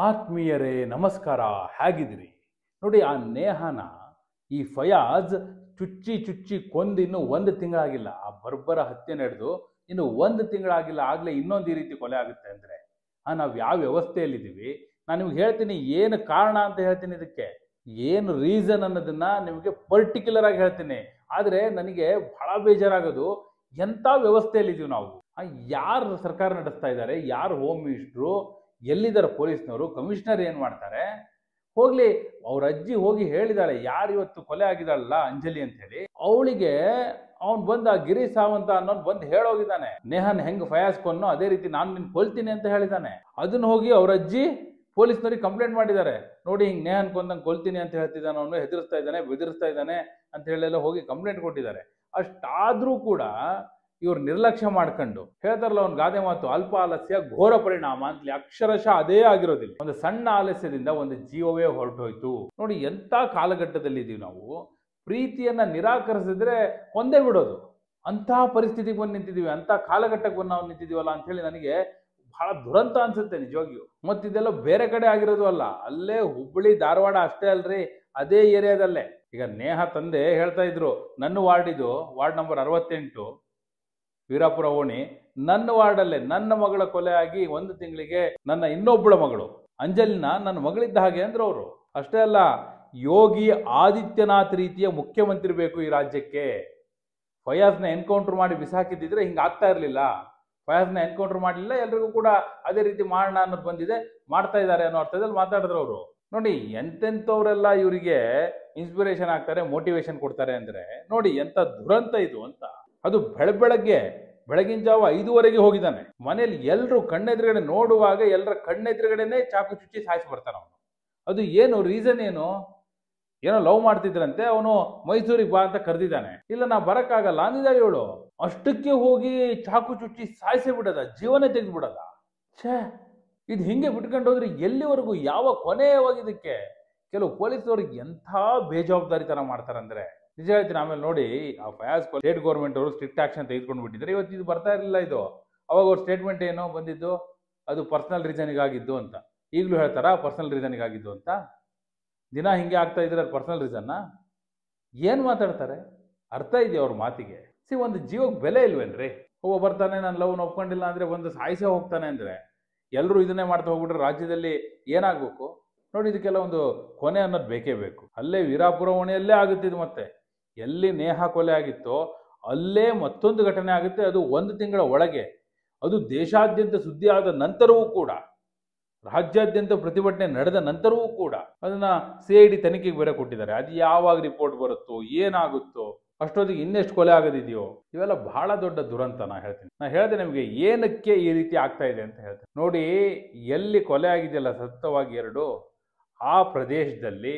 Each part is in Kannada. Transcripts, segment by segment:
ಆತ್ಮೀಯರೇ ನಮಸ್ಕಾರ, ಹೇಗಿದ್ದೀರಿ? ನೋಡಿ, ಆ ನೇಹಾನ ಈ ಫಯಾಜ್ ಚುಚ್ಚಿ ಚುಚ್ಚಿ ಕೊಂದು ಇನ್ನೂ 1 ತಿಂಗಳಾಗಿಲ್ಲ. ಆ ಬರ್ಬರ ಹತ್ಯೆ ನಡೆದು ಇನ್ನು 1 ತಿಂಗಳಾಗಿಲ್ಲ, ಆಗಲೇ ಇನ್ನೊಂದು ಈ ರೀತಿ ಕೊಲೆ ಆಗುತ್ತೆ ಅಂದರೆ ನಾವು ಯಾವ ವ್ಯವಸ್ಥೆಯಲ್ಲಿದ್ದೀವಿ? ನಾನು ನಿಮ್ಗೆ ಹೇಳ್ತೀನಿ ಏನು ಕಾರಣ ಅಂತ ಹೇಳ್ತೀನಿ, ಇದಕ್ಕೆ ಏನು ರೀಸನ್ ಅನ್ನೋದನ್ನ ನಿಮಗೆ ಪರ್ಟಿಕ್ಯುಲರ್ ಆಗಿ ಹೇಳ್ತೀನಿ. ಆದರೆ ನನಗೆ ಬಹಳ ಬೇಜಾರಾಗೋದು, ಎಂಥ ವ್ಯವಸ್ಥೆಯಲ್ಲಿದ್ದೀವಿ ನಾವು. ಯಾರು ಸರ್ಕಾರ ನಡೆಸ್ತಾ ಇದ್ದಾರೆ, ಯಾರು ಹೋಮ್ ಮಿನಿಸ್ಟ್ರು, ಎಲ್ಲಿದ್ದಾರೆ ಪೊಲೀಸ್ನವರು, ಕಮಿಷನರ್ ಏನು ಮಾಡ್ತಾರೆ? ಹೋಗ್ಲಿ, ಅವ್ರ ಅಜ್ಜಿ ಹೋಗಿ ಹೇಳಿದಾಳೆ, ಯಾರು ಇವತ್ತು ಕೊಲೆ ಆಗಿದಾಳಲ್ಲ ಅಂಜಲಿ ಅಂತ ಹೇಳಿ, ಅವಳಿಗೆ ಅವ್ನು ಬಂದ ಗಿರಿ ಸಾವಂತ ಅನ್ನೋನು ಬಂದು ಹೇಳೋಗಿದ್ದಾನೆ, ನೇಹನ್ ಹೆಂಗ್ ಫಯಾಜ್ ಕೊಂದು ಅದೇ ರೀತಿ ನಾನು ನಿನ್ ಕೊಲ್ತೀನಿ ಅಂತ ಹೇಳಿದಾನೆ. ಅದನ್ನ ಹೋಗಿ ಅವ್ರ ಅಜ್ಜಿ ಪೊಲೀಸ್ನವ್ರಿಗೆ ಕಂಪ್ಲೇಂಟ್ ಮಾಡಿದ್ದಾರೆ. ನೋಡಿ, ಹಿಂಗ್ ನೇಹನ್ ಕೊಂದಂಗೆ ಕೊಲ್ತೀನಿ ಅಂತ ಹೇಳ್ತಿದ್ದಾನೆ, ಅವನು ಹೆದರ್ಸ್ತಾ ಇದ್ದಾನೆ, ಬೆದರಿಸ್ತಾ ಇದ್ದಾನೆ ಅಂತ ಹೇಳೆಲ್ಲ ಹೋಗಿ ಕಂಪ್ಲೇಂಟ್ ಕೊಟ್ಟಿದ್ದಾರೆ. ಅಷ್ಟಾದ್ರೂ ಕೂಡ ಇವ್ರು ನಿರ್ಲಕ್ಷ್ಯ ಮಾಡ್ಕೊಂಡು ಹೇಳ್ತಾರಲ್ಲ ಒಂದು ಗಾದೆ ಮಾತು, ಅಲ್ಪ ಆಲಸ್ಯ ಘೋರ ಪರಿಣಾಮ ಅಂತಲಿ, ಅಕ್ಷರಶಃ ಅದೇ ಆಗಿರೋದಿಲ್ಲ. ಒಂದು ಸಣ್ಣ ಆಲಸ್ಯದಿಂದ ಒಂದು ಜೀವವೇ ಹೊರಟೋಯ್ತು. ನೋಡಿ, ಎಂಥ ಕಾಲಘಟ್ಟದಲ್ಲಿ ಇದೀವಿ ನಾವು. ಪ್ರೀತಿಯನ್ನ ನಿರಾಕರಿಸಿದ್ರೆ ಕೊಂದೇ ಬಿಡೋದು, ಅಂತಹ ಪರಿಸ್ಥಿತಿಗೆ ಬಂದು ನಿಂತಿದೀವಿ, ಅಂತ ಕಾಲಘಟ್ಟಕ್ಕೆ ಬಂದು ನಾವು ನಿಂತಿದೀವಲ್ಲ ಅಂತ ಹೇಳಿ ನನಗೆ ಬಹಳ ದುರಂತ ಅನ್ಸುತ್ತೆ ನಿಜವಾಗಿಯೂ. ಮತ್ತಿದೆಲ್ಲ ಬೇರೆ ಕಡೆ ಆಗಿರೋದು ಅಲ್ಲ, ಅಲ್ಲೇ ಹುಬ್ಬಳ್ಳಿ ಧಾರವಾಡ ಅಷ್ಟೇ ಅಲ್ರಿ, ಅದೇ ಏರಿಯಾದಲ್ಲೇ. ಈಗ ನೇಹ ತಂದೆ ಹೇಳ್ತಾ ಇದ್ರು, ನನ್ನ ವಾರ್ಡ್ ನಂಬರ್ 68 ವೀರಾಪುರ ಓಣಿ, ನನ್ನ ವಾರ್ಡಲ್ಲೇ ನನ್ನ ಮಗಳ ಕೊಲೆ ಆಗಿ 1 ತಿಂಗಳಿಗೆ ನನ್ನ ಇನ್ನೊಬ್ಬಳ ಮಗಳು ಅಂಜಲಿನ ನನ್ನ ಮಗಳಿದ್ದ ಹಾಗೆ ಅಂದ್ರೆ ಅವರು. ಅಷ್ಟೇ ಅಲ್ಲ, ಯೋಗಿ ಆದಿತ್ಯನಾಥ್ ರೀತಿಯ ಮುಖ್ಯಮಂತ್ರಿ ಬೇಕು ಈ ರಾಜ್ಯಕ್ಕೆ. ಫಯಾಜ್ನ ಎನ್ಕೌಂಟರ್ ಮಾಡಿ ಬಿಸಾಕಿದ್ದಿದ್ರೆ ಹಿಂಗೆ ಆಗ್ತಾ ಇರಲಿಲ್ಲ. ಫಯಾಜ್ನ ಎನ್ಕೌಂಟರ್ ಮಾಡಲಿಲ್ಲ, ಎಲ್ರಿಗೂ ಕೂಡ ಅದೇ ರೀತಿ ಮಾಡೋಣ ಅನ್ನೋದು ಬಂದಿದೆ, ಮಾಡ್ತಾ ಇದ್ದಾರೆ ಅನ್ನೋ ಅರ್ಥದಲ್ಲಿ ಮಾತಾಡಿದ್ರು ಅವರು. ನೋಡಿ, ಎಂತೆಂಥವ್ರೆಲ್ಲ ಇವರಿಗೆ ಇನ್ಸ್ಪಿರೇಷನ್ ಆಗ್ತಾರೆ, ಮೋಟಿವೇಶನ್ ಕೊಡ್ತಾರೆ ಅಂದ್ರೆ ನೋಡಿ ಎಂತ ದುರಂತ ಇದು ಅಂತ. ಅದು ಬೆಳಗಿನ ಜಾವ 5 ಹೋಗಿದ್ದಾನೆ. ಮನೇಲಿ ಎಲ್ಲರೂ ಕಣ್ಣೆದುರುಗಡೆ ನೋಡುವಾಗ ಎಲ್ಲರ ಕಣ್ಣೆದುರುಗಡೆನೆ ಚಾಕು ಚುಚ್ಚಿ ಸಾಯಿಸಿ ಬರ್ತಾನೆ ಅವನು. ಅದು ಏನು ರೀಸನ್ ಏನು? ಏನೋ ಲವ್ ಮಾಡ್ತಿದ್ರಂತೆ, ಅವನು ಮೈಸೂರಿಗೆ ಬಾ ಅಂತ ಕರೆದಿದ್ದಾನೆ. ಇಲ್ಲ, ನಾ ಬರಕ್ಕಾಗಲ್ಲ ಅಂದಿದ್ದಾಳೆ ಇವಳು. ಅಷ್ಟಕ್ಕೆ ಹೋಗಿ ಚಾಕು ಚುಚ್ಚಿ ಸಾಯಿಸೇ ಬಿಡದ, ಜೀವನೇ ತೆಗೆದು ಬಿಡದ. ಛೇ, ಇದು ಹಿಂಗೆ ಬಿಟ್ಕೊಂಡು ಹೋದ್ರೆ ಎಲ್ಲಿವರೆಗೂ, ಯಾವ ಕೊನೆಯವಾಗಿದ್ದಕ್ಕೆ? ಕೆಲವು ಪೊಲೀಸವ್ರಿಗೆ ಎಂಥ ಬೇಜವಾಬ್ದಾರಿತನ ಮಾಡ್ತಾರಂದ್ರೆ ನಿಜ ಹೇಳ್ತೀನಿ. ಆಮೇಲೆ ನೋಡಿ, ಆ ಫಯಾಜ್ ಸ್ಟೇಟ್ ಗೌರ್ಮೆಂಟ್ ಅವರು ಸ್ಟ್ರಿಕ್ಟ್ ಆಕ್ಷನ್ ತೆಗೆದುಕೊಂಡು ಬಿಟ್ಟಿದ್ದಾರೆ. ಇವತ್ತು ಇದು ಬರ್ತಾ ಇರಲಿಲ್ಲ. ಇದು ಅವಾಗ ಅವ್ರ ಸ್ಟೇಟ್ಮೆಂಟ್ ಏನೋ ಬಂದಿದ್ದು, ಅದು ಪರ್ಸನಲ್ ರೀಸನ್ಗಾಗಿದ್ದು ಅಂತ. ಈಗಲೂ ಹೇಳ್ತಾರಾ ಪರ್ಸನಲ್ ರೀಸನ್ಗಾಗಿದ್ದು ಅಂತ? ದಿನ ಹಿಂಗೆ ಆಗ್ತಾ ಇದ್ರೆ ಪರ್ಸನಲ್ ರೀಸನ್ನ? ಏನು ಮಾತಾಡ್ತಾರೆ? ಅರ್ಥ ಇದೆಯಾ ಅವ್ರ ಮಾತಿಗೆ? ಒಂದು ಜೀವಕ್ಕೆ ಬೆಲೆ ಇಲ್ವೇನ್ರಿ? ಒಬ್ಬ ಬರ್ತಾನೆ, ನಾನು ಲವ್ನ ಒಪ್ಕೊಂಡಿಲ್ಲ ಅಂದ್ರೆ ಒಂದು ಸಾಯಿಸೇ ಹೋಗ್ತಾನೆ ಅಂದ್ರೆ ಎಲ್ಲರೂ ಇದನ್ನೇ ಮಾಡ್ತಾ ಹೋಗ್ಬಿಟ್ರೆ ರಾಜ್ಯದಲ್ಲಿ ಏನಾಗಬೇಕು ನೋಡಿ? ಇದಕ್ಕೆಲ್ಲ ಒಂದು ಕೊನೆ ಅನ್ನೋದು ಬೇಕೇ ಬೇಕು. ಅಲ್ಲೇ ವೀರಾಪುರ ಓಣಿಯಲ್ಲೇ ಆಗುತ್ತಿದ್ದು, ಮತ್ತೆ ಎಲ್ಲಿ ನೇಹ ಕೊಲೆ ಆಗಿತ್ತೋ ಅಲ್ಲೇ ಮತ್ತೊಂದು ಘಟನೆ ಆಗುತ್ತೆ. ಅದು 1 ತಿಂಗಳ ಒಳಗೆ, ಅದು ದೇಶಾದ್ಯಂತ ಸುದ್ದಿ ಆದ ನಂತರವೂ ಕೂಡ, ರಾಜ್ಯಾದ್ಯಂತ ಪ್ರತಿಭಟನೆ ನಡೆದ ನಂತರವೂ ಕೂಡ ಅದನ್ನ CID ತನಿಖೆಗೆ ಬೇರೆ ಕೊಟ್ಟಿದ್ದಾರೆ. ಅದು ಯಾವಾಗ ರಿಪೋರ್ಟ್ ಬರುತ್ತೋ, ಏನಾಗುತ್ತೋ, ಅಷ್ಟೊತ್ತಿಗೆ ಇನ್ನೆಷ್ಟು ಕೊಲೆ ಆಗೋದಿದೆಯೋ. ಇವೆಲ್ಲ ಬಹಳ ದೊಡ್ಡ ದುರಂತ. ನಾ ಹೇಳ್ದೆ ನಿಮಗೆ ಏನಕ್ಕೆ ಈ ರೀತಿ ಆಗ್ತಾ ಇದೆ ಅಂತ ಹೇಳ್ತೇನೆ. ನೋಡಿ, ಎಲ್ಲಿ ಕೊಲೆ ಆಗಿದೆಯಲ್ಲ ಸತತವಾಗಿ 2, ಆ ಪ್ರದೇಶದಲ್ಲಿ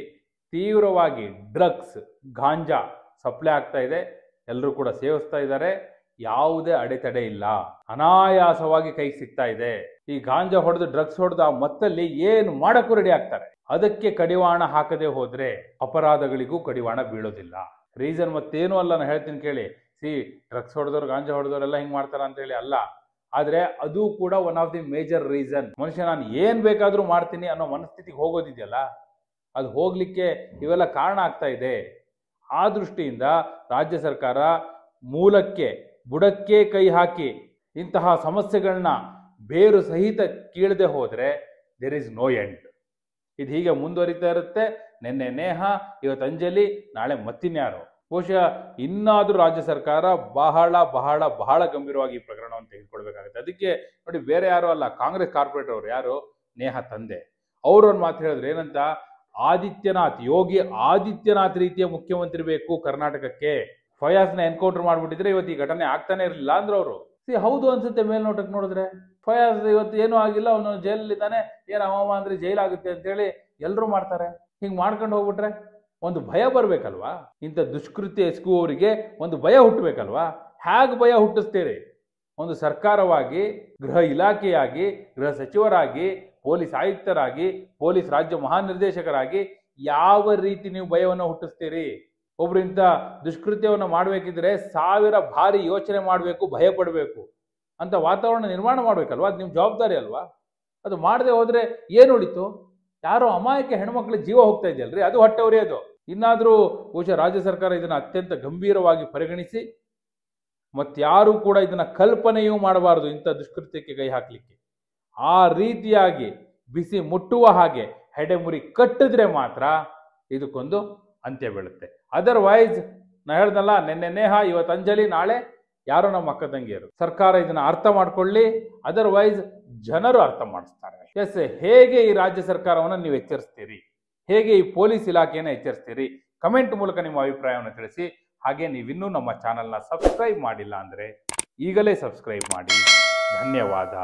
ತೀವ್ರವಾಗಿ ಡ್ರಗ್ಸ್, ಗಾಂಜಾ ಸಪ್ಲೈ ಆಗ್ತಾ ಇದೆ. ಎಲ್ಲರೂ ಕೂಡ ಸೇವಿಸ್ತಾ ಇದ್ದಾರೆ. ಯಾವುದೇ ಅಡೆತಡೆ ಇಲ್ಲ, ಅನಾಯಾಸವಾಗಿ ಕೈಗೆ ಸಿಗ್ತಾ ಇದೆ. ಈ ಗಾಂಜಾ ಹೊಡೆದು, ಡ್ರಗ್ಸ್ ಹೊಡೆದು ಆ ಮತ್ತಲ್ಲಿ ಏನು ಮಾಡಕ್ಕೂ ರೆಡಿ ಆಗ್ತಾರೆ. ಅದಕ್ಕೆ ಕಡಿವಾಣ ಹಾಕದೆ ಹೋದ್ರೆ ಅಪರಾಧಗಳಿಗೂ ಕಡಿವಾಣ ಬೀಳೋದಿಲ್ಲ. ರೀಸನ್ ಮತ್ತೇನು ಅಲ್ಲ, ನಾನು ಹೇಳ್ತೀನಿ ಕೇಳಿ. ಡ್ರಗ್ಸ್ ಹೊಡೆದವ್ರು, ಗಾಂಜಾ ಹೊಡೆದವ್ರೆಲ್ಲ ಹಿಂಗೆ ಮಾಡ್ತಾರ ಅಂತ ಹೇಳಿ ಅಲ್ಲ, ಆದ್ರೆ ಅದು ಕೂಡ one of the major reason. ಮನುಷ್ಯ ನಾನು ಏನ್ ಬೇಕಾದ್ರೂ ಮಾಡ್ತೀನಿ ಅನ್ನೋ ಮನಸ್ಥಿತಿಗೆ ಹೋಗೋದಿದೆಯಲ್ಲ, ಅದು ಹೋಗ್ಲಿಕ್ಕೆ ಇವೆಲ್ಲ ಕಾರಣ ಆಗ್ತಾ ಇದೆ. ಆ ದೃಷ್ಟಿಯಿಂದ ರಾಜ್ಯ ಸರ್ಕಾರ ಮೂಲಕ್ಕೆ, ಬುಡಕ್ಕೆ ಕೈ ಹಾಕಿ ಇಂತಹ ಸಮಸ್ಯೆಗಳನ್ನ ಬೇರು ಸಹಿತ ಕೀಳದೆ ಹೋದ್ರೆ ದೇರ್ ಇಸ್ ನೋ ಎಂಡ್. ಇದು ಹೀಗೆ ಮುಂದುವರಿತಾ ಇರುತ್ತೆ. ನಿನ್ನೆ ನೇಹ, ಇವತ್ತು ಅಂಜಲಿ, ನಾಳೆ ಮತ್ತಿನ್ಯಾರು. ಬಹುಶಃ ಇನ್ನಾದ್ರೂ ರಾಜ್ಯ ಸರ್ಕಾರ ಬಹಳ ಬಹಳ ಬಹಳ ಗಂಭೀರವಾಗಿ ಈ ಪ್ರಕರಣವನ್ನು ತೆಗೆದುಕೊಳ್ಬೇಕಾಗುತ್ತೆ. ಅದಕ್ಕೆ ನೋಡಿ, ಬೇರೆ ಯಾರು ಅಲ್ಲ, ಕಾಂಗ್ರೆಸ್ ಕಾರ್ಪೊರೇಟರ್ ಅವರು, ಯಾರು ನೇಹ ತಂದೆ, ಅವರು ಒಂದು ಮಾತು ಹೇಳಿದ್ರು. ಏನಂತ? ಯೋಗಿ ಆದಿತ್ಯನಾಥ್ ರೀತಿಯ ಮುಖ್ಯಮಂತ್ರಿ ಬೇಕು ಕರ್ನಾಟಕಕ್ಕೆ. ಫಯಾಜ್ನ ಎನ್ಕೌಂಟರ್ ಮಾಡ್ಬಿಟ್ಟಿದ್ರೆ ಇವತ್ತು ಈ ಘಟನೆ ಆಗ್ತಾನೆ ಇರಲಿಲ್ಲ ಅಂದ್ರೆ ಅವರು. ಹೌದು ಅನ್ಸುತ್ತೆ ಮೇಲ್ನೋಟಕ್ಕೆ ನೋಡಿದ್ರೆ. ಫಯಾಜ್ ಇವತ್ತು ಏನೂ ಆಗಿಲ್ಲ, ಅವನು ಜೈಲಲ್ಲಿದ್ದಾನೆ, ಏನು ಅವಮಾನ ಅಂದ್ರೆ ಜೈಲಾಗುತ್ತೆ ಅಂತೇಳಿ ಎಲ್ಲರೂ ಮಾಡ್ತಾರೆ. ಹಿಂಗೆ ಮಾಡ್ಕೊಂಡು ಹೋಗ್ಬಿಟ್ರೆ ಒಂದು ಭಯ ಬರ್ಬೇಕಲ್ವಾ? ಇಂಥ ದುಷ್ಕೃತ್ಯ ಎಸಗುವವರಿಗೆ ಒಂದು ಭಯ ಹುಟ್ಟಬೇಕಲ್ವಾ? ಹೇಗೆ ಭಯ ಹುಟ್ಟಿಸ್ತೀರಿ? ಒಂದು ಸರ್ಕಾರವಾಗಿ, ಗೃಹ ಇಲಾಖೆಯಾಗಿ, ಗೃಹ ಸಚಿವರಾಗಿ, ಪೊಲೀಸ್ ಆಯುಕ್ತರಾಗಿ, ಪೊಲೀಸ್ ರಾಜ್ಯ ಮಹಾನಿರ್ದೇಶಕರಾಗಿ ಯಾವ ರೀತಿ ನೀವು ಭಯವನ್ನು ಹುಟ್ಟಿಸ್ತೀರಿ? ಒಬ್ರು ಇಂಥ ದುಷ್ಕೃತ್ಯವನ್ನು ಮಾಡಬೇಕಿದ್ರೆ 1000 ಬಾರಿ ಯೋಚನೆ ಮಾಡಬೇಕು, ಭಯ ಪಡಬೇಕು ಅಂತ ವಾತಾವರಣ ನಿರ್ಮಾಣ ಮಾಡ್ಬೇಕಲ್ವಾ? ಅದು ನಿಮ್ಮ ಜವಾಬ್ದಾರಿ ಅಲ್ವಾ? ಅದು ಮಾಡದೆ ಹೋದ್ರೆ ಏನು ಉಳಿತು? ಯಾರೋ ಅಮಾಯಕ ಹೆಣ್ಮಕ್ಳ ಜೀವ ಹೋಗ್ತಾ ಇದೆಯಲ್ರಿ, ಅದು ಹೊಟ್ಟೆ ಉರಿಯೋದು. ಇನ್ನಾದರೂ ಬಹುಶಃ ರಾಜ್ಯ ಸರ್ಕಾರ ಇದನ್ನು ಅತ್ಯಂತ ಗಂಭೀರವಾಗಿ ಪರಿಗಣಿಸಿ ಮತ್ತಾರೂ ಕೂಡ ಇದನ್ನ ಕಲ್ಪನೆಯೂ ಮಾಡಬಾರದು ಇಂಥ ದುಷ್ಕೃತ್ಯಕ್ಕೆ ಕೈ ಹಾಕಲಿಕ್ಕೆ. ಆ ರೀತಿಯಾಗಿ ಬಿಸಿ ಮುಟ್ಟುವ ಹಾಗೆ ಹೆಡೆಮುರಿ ಕಟ್ಟಿದ್ರೆ ಮಾತ್ರ ಇದಕ್ಕೊಂದು ಅಂತ್ಯ ಬೀಳುತ್ತೆ. ಅದರ್ವೈಸ್ ನಾ ಹೇಳ್ದಲ್ಲ, ನೆನ್ನೆ ನೇಹ, ಇವತ್ತು ಅಂಜಲಿ, ನಾಳೆ ಯಾರೋ ನಮ್ಮ ಅಕ್ಕ ತಂಗಿಯರು. ಸರ್ಕಾರ ಇದನ್ನ ಅರ್ಥ ಮಾಡ್ಕೊಳ್ಳಿ, ಅದರ್ವೈಸ್ ಜನರು ಅರ್ಥ ಮಾಡಿಸ್ತಾರೆ. ಎಸ್, ಹೇಗೆ ಈ ರಾಜ್ಯ ಸರ್ಕಾರವನ್ನು ನೀವು ಎಚ್ಚರಿಸ್ತೀರಿ, ಹೇಗೆ ಈ ಪೊಲೀಸ್ ಇಲಾಖೆಯನ್ನು ಎಚ್ಚರಿಸ್ತೀರಿ? ಕಮೆಂಟ್ ಮೂಲಕ ನಿಮ್ಮ ಅಭಿಪ್ರಾಯವನ್ನು ತಿಳಿಸಿ. ಹಾಗೆ ನೀವಿನ್ನೂ ನಮ್ಮ ಚಾನಲ್ನ ಸಬ್ಸ್ಕ್ರೈಬ್ ಮಾಡಿಲ್ಲ ಅಂದರೆ ಈಗಲೇ ಸಬ್ಸ್ಕ್ರೈಬ್ ಮಾಡಿ. ಧನ್ಯವಾದ.